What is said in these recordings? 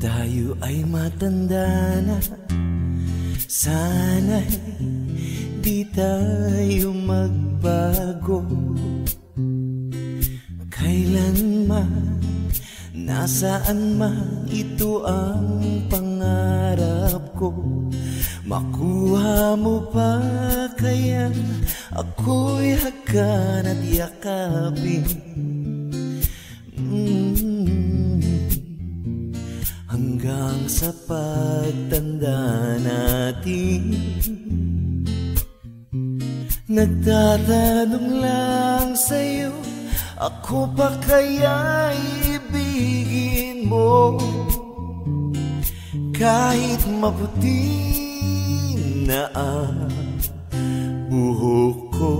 tayo ay matanda na, sana'y di tayo magbago. Kailanman, nasaan man, ito ang pangarap ko. Makuha mo pa kaya ako'y hagan at yakapin. Hanggang sa pagtanda natin, nagtatanong lang sa'yo, ako pa kaya ibigin mo? Kahit maputi na ang buhok ko,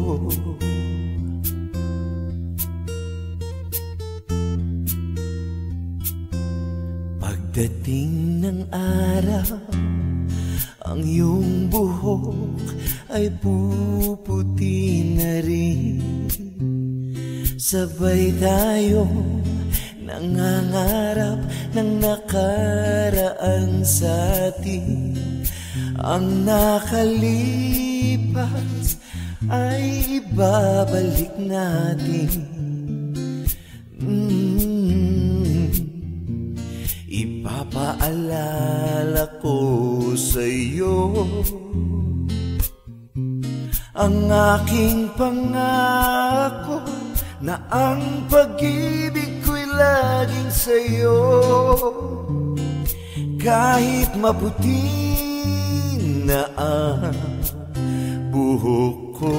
pagdating ng araw, ang iyong buhok ay puputi na rin. Sabay tayong nangangarap ng nakaraan sa atin. Ang nakalipas ay ibabalik natin. Ipapaalala ko sa'yo ang aking pangako, na ang pag-ibig ko'y laging sa'yo. Kahit maputi na ang buhok ko,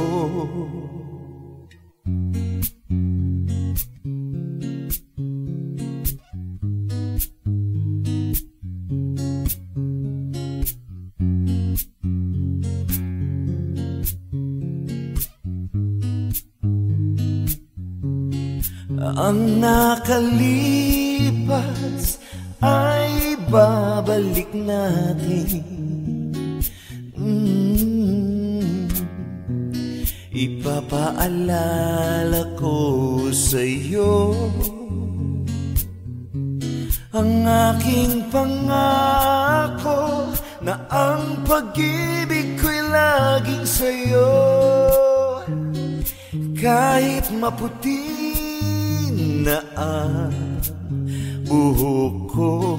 ang nakalipas ay babalik natin. Ipapaalala ko sa'yo ang aking pangako, na ang pag-ibig ko'y laging sa'yo. Kahit maputi na ang buhok ko,